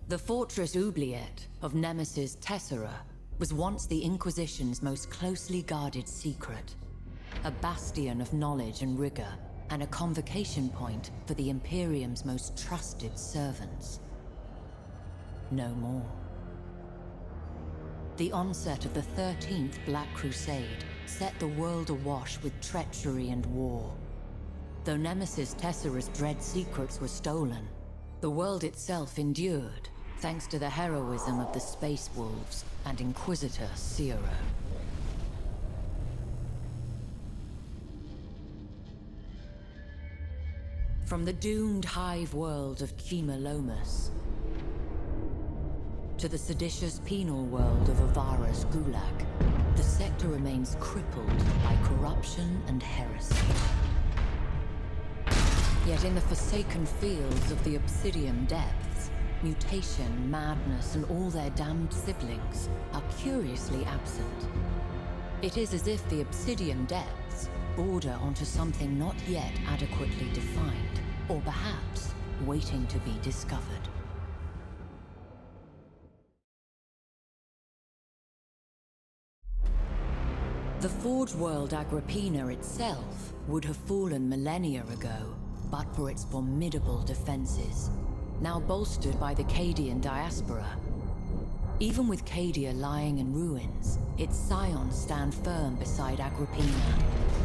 The fortress Oubliette of Nemesis Tessera was once the Inquisition's most closely guarded secret. A bastion of knowledge and rigor, and a convocation point for the Imperium's most trusted servants. No more. The onset of the 13th Black Crusade set the world awash with treachery and war. Though Nemesis Tessera's dread secrets were stolen, the world itself endured, thanks to the heroism of the Space Wolves and Inquisitor Ciro. From the doomed hive world of Chimalomus to the seditious penal world of Avara's Gulag, the sector remains crippled by corruption and heresy. Yet in the forsaken fields of the Obsidian Depths, mutation, madness, and all their damned siblings are curiously absent. It is as if the Obsidian Depths border onto something not yet adequately defined, or perhaps waiting to be discovered. The Forge world Agrippina itself would have fallen millennia ago, but for its formidable defenses, now bolstered by the Cadian diaspora. Even with Cadia lying in ruins, its scions stand firm beside Agrippina.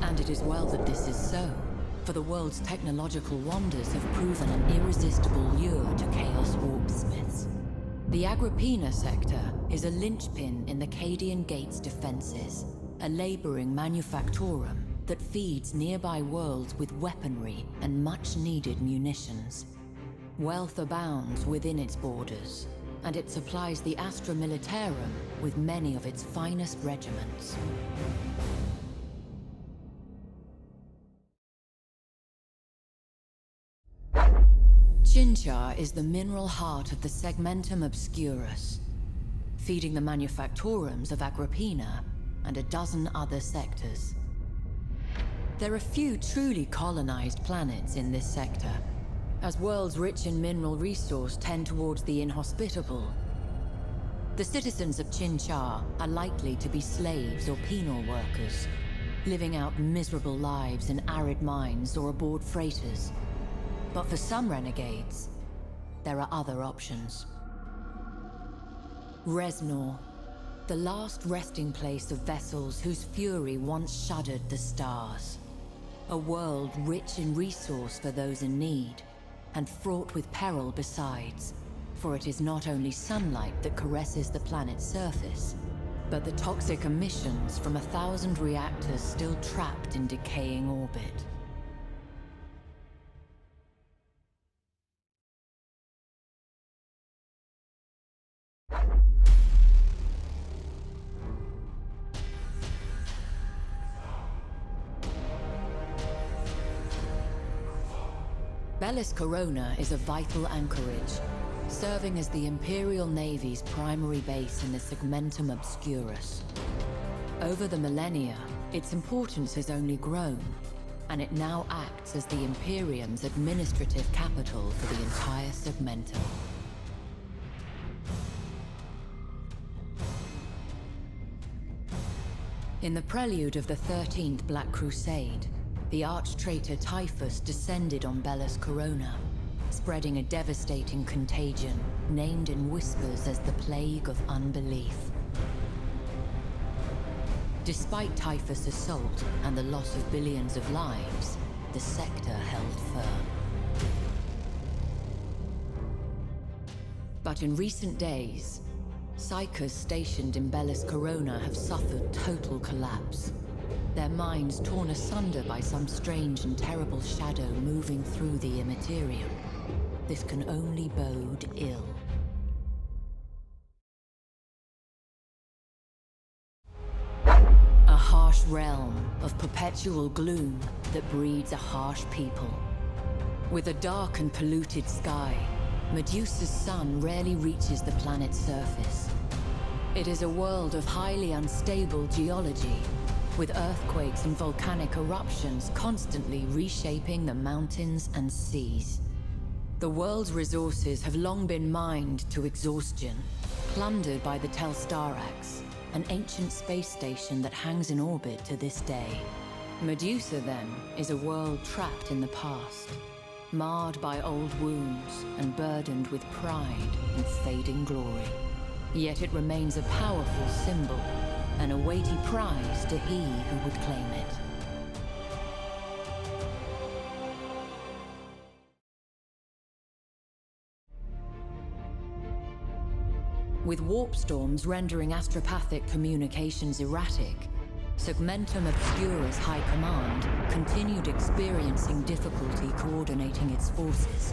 And it is well that this is so, for the world's technological wonders have proven an irresistible lure to Chaos warpsmiths. The Agrippina sector is a linchpin in the Cadian Gate's defenses, a laboring manufactorum that feeds nearby worlds with weaponry and much-needed munitions. Wealth abounds within its borders, and it supplies the Astra Militarum with many of its finest regiments. Chinchar is the mineral heart of the Segmentum Obscurus, feeding the manufactorums of Agrippina and a dozen other sectors. There are few truly colonized planets in this sector, as worlds rich in mineral resource tend towards the inhospitable. The citizens of Chinchar are likely to be slaves or penal workers, living out miserable lives in arid mines or aboard freighters. But for some renegades, there are other options. Resnor, the last resting place of vessels whose fury once shuddered the stars. A world rich in resource for those in need, and fraught with peril besides, for it is not only sunlight that caresses the planet's surface, but the toxic emissions from 1,000 reactors still trapped in decaying orbit. Bellis Corona is a vital anchorage, serving as the Imperial Navy's primary base in the Segmentum Obscurus. Over the millennia, its importance has only grown, and it now acts as the Imperium's administrative capital for the entire Segmentum. In the prelude of the 13th Black Crusade, the arch-traitor Typhus descended on Bellis Corona, spreading a devastating contagion named in whispers as the Plague of Unbelief. Despite Typhus' assault and the loss of billions of lives, the sector held firm. But in recent days, Psychers stationed in Bellis Corona have suffered total collapse. Their minds torn asunder by some strange and terrible shadow moving through the immaterium. This can only bode ill. A harsh realm of perpetual gloom that breeds a harsh people. With a dark and polluted sky, Medusa's sun rarely reaches the planet's surface. It is a world of highly unstable geology, with earthquakes and volcanic eruptions constantly reshaping the mountains and seas. The world's resources have long been mined to exhaustion, plundered by the Telstarax, an ancient space station that hangs in orbit to this day. Medusa, then, is a world trapped in the past, marred by old wounds and burdened with pride and fading glory. Yet it remains a powerful symbol, and a weighty prize to he who would claim it. With warp storms rendering astropathic communications erratic, Segmentum Obscura's High Command continued experiencing difficulty coordinating its forces.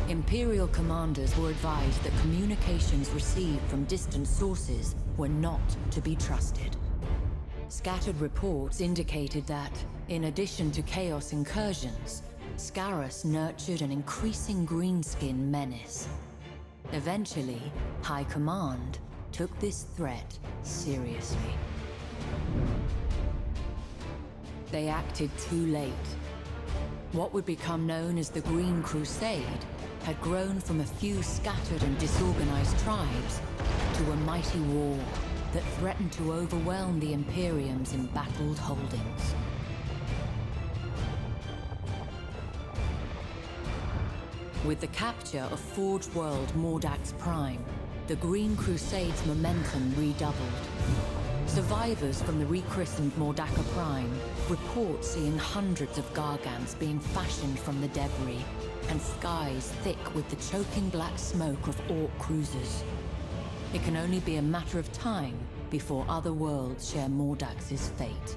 Imperial commanders were advised that communications received from distant sources were not to be trusted. Scattered reports indicated that, in addition to Chaos incursions, Scarus nurtured an increasing greenskin menace. Eventually, High Command took this threat seriously. They acted too late. What would become known as the Green Crusade had grown from a few scattered and disorganized tribes to a mighty war that threatened to overwhelm the Imperium's embattled holdings. With the capture of Forge World Mordax Prime, the Green Crusade's momentum redoubled. Survivors from the rechristened Mordaka Prime report seeing hundreds of Gargants being fashioned from the debris, and skies thick with the choking black smoke of Orc cruisers. It can only be a matter of time before other worlds share Mordax's fate.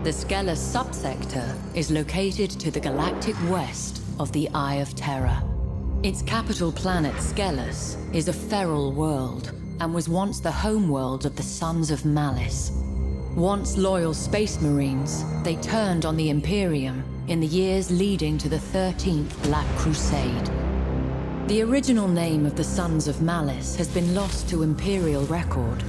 The Skelos subsector is located to the galactic west of the Eye of Terror. Its capital planet, Skelos, is a feral world and was once the homeworld of the Sons of Malice. Once loyal space marines, they turned on the Imperium in the years leading to the 13th Black Crusade. The original name of the Sons of Malice has been lost to Imperial record,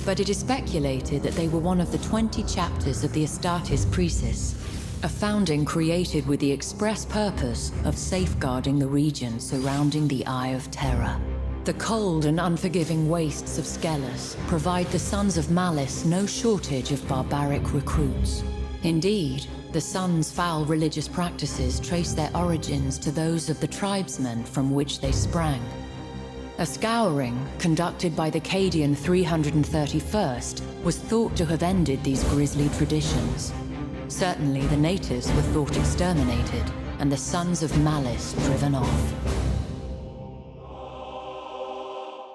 but it is speculated that they were one of the 20 chapters of the Astartes Precis, a founding created with the express purpose of safeguarding the region surrounding the Eye of Terror. The cold and unforgiving wastes of Skelos provide the Sons of Malice no shortage of barbaric recruits. Indeed, the Sons' foul religious practices trace their origins to those of the tribesmen from which they sprang. A scouring, conducted by the Cadian 331st, was thought to have ended these grisly traditions. Certainly the natives were thought exterminated, and the Sons of Malice driven off.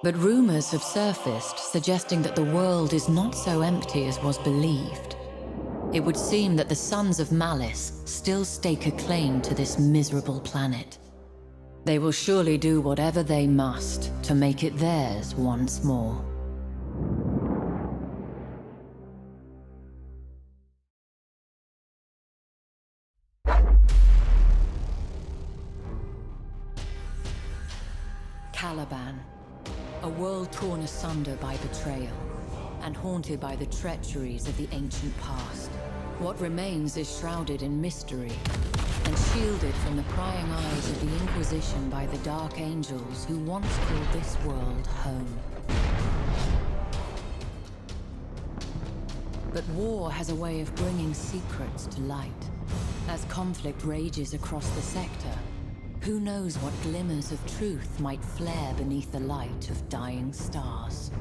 But rumors have surfaced suggesting that the world is not so empty as was believed. It would seem that the Sons of Malice still stake a claim to this miserable planet. They will surely do whatever they must to make it theirs once more. Caliban, a world torn asunder by betrayal, and haunted by the treacheries of the ancient past. What remains is shrouded in mystery, and shielded from the prying eyes of the Inquisition by the Dark Angels who once called this world home. But war has a way of bringing secrets to light. As conflict rages across the sector, who knows what glimmers of truth might flare beneath the light of dying stars.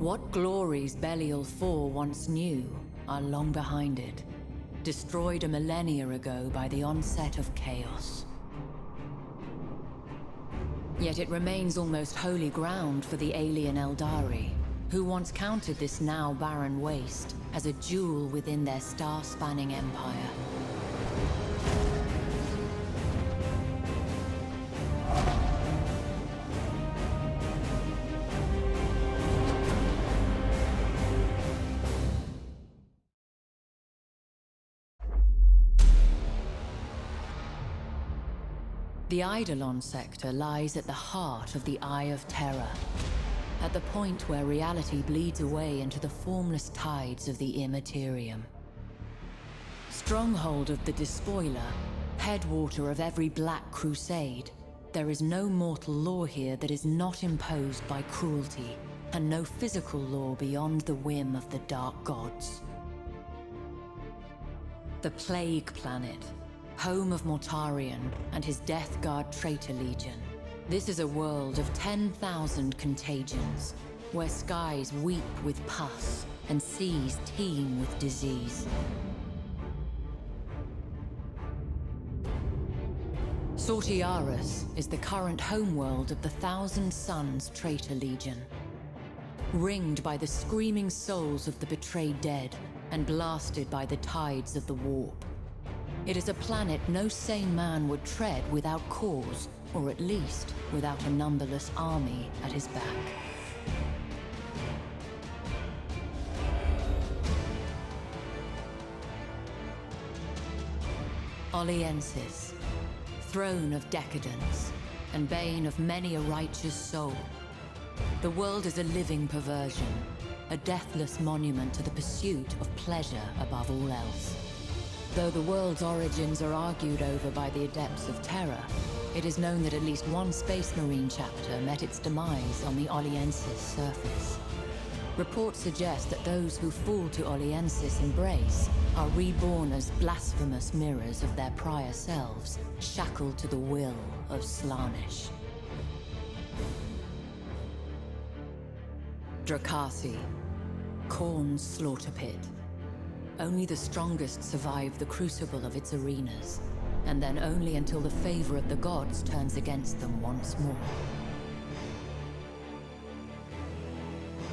What glories Belial 4 once knew are long behind it, destroyed a millennia ago by the onset of chaos. Yet it remains almost holy ground for the alien Eldari, who once counted this now barren waste as a jewel within their star-spanning empire. The Eidolon sector lies at the heart of the Eye of Terror, at the point where reality bleeds away into the formless tides of the Immaterium. Stronghold of the Despoiler, headwater of every Black Crusade, there is no mortal law here that is not imposed by cruelty, and no physical law beyond the whim of the Dark Gods. The Plague Planet, home of Mortarion and his Death Guard Traitor Legion. This is a world of 10,000 contagions, where skies weep with pus and seas teem with disease. Sortiaris is the current homeworld of the Thousand Suns Traitor Legion. Ringed by the screaming souls of the betrayed dead and blasted by the tides of the warp. It is a planet no sane man would tread without cause, or at least without a numberless army at his back. Oliensis, throne of decadence, and bane of many a righteous soul. The world is a living perversion, a deathless monument to the pursuit of pleasure above all else. Though the world's origins are argued over by the Adepts of Terror, it is known that at least one Space Marine chapter met its demise on the Oliensis surface. Reports suggest that those who fall to Oliensis' embrace are reborn as blasphemous mirrors of their prior selves, shackled to the will of Slaanesh. Drakasi, Khorne's slaughter pit. Only the strongest survive the crucible of its arenas, and then only until the favor of the gods turns against them once more.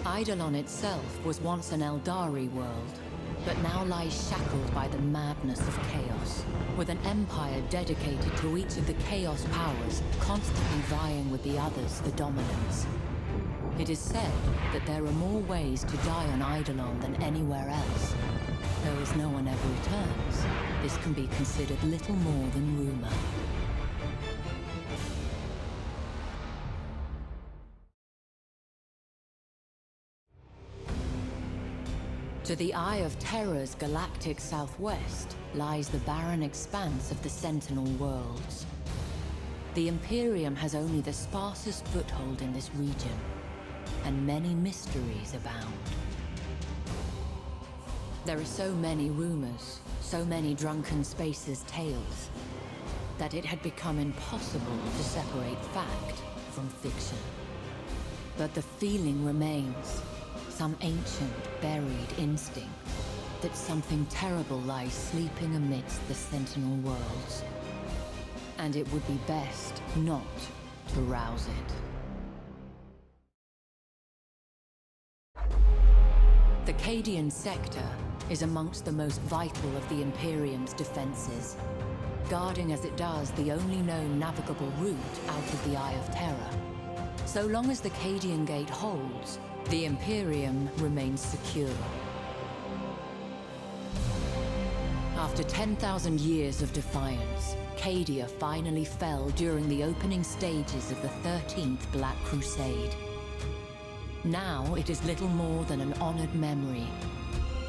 Eidolon itself was once an Eldari world, but now lies shackled by the madness of chaos, with an empire dedicated to each of the chaos powers, constantly vying with the others for dominance. It is said that there are more ways to die on Eidolon than anywhere else. Though as no one ever returns, this can be considered little more than rumor. To the Eye of Terror's galactic southwest lies the barren expanse of the Sentinel Worlds. The Imperium has only the sparsest foothold in this region, and many mysteries abound. There are so many rumors, so many drunken spaces' tales, that it had become impossible to separate fact from fiction. But the feeling remains, some ancient, buried instinct, that something terrible lies sleeping amidst the Sentinel Worlds. And it would be best not to rouse it. The Cadian sector is amongst the most vital of the Imperium's defenses, guarding as it does the only known navigable route out of the Eye of Terror. So long as the Cadian Gate holds, the Imperium remains secure. After 10,000 years of defiance, Cadia finally fell during the opening stages of the 13th Black Crusade. Now it is little more than an honored memory,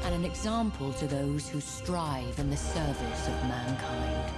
and an example to those who strive in the service of mankind.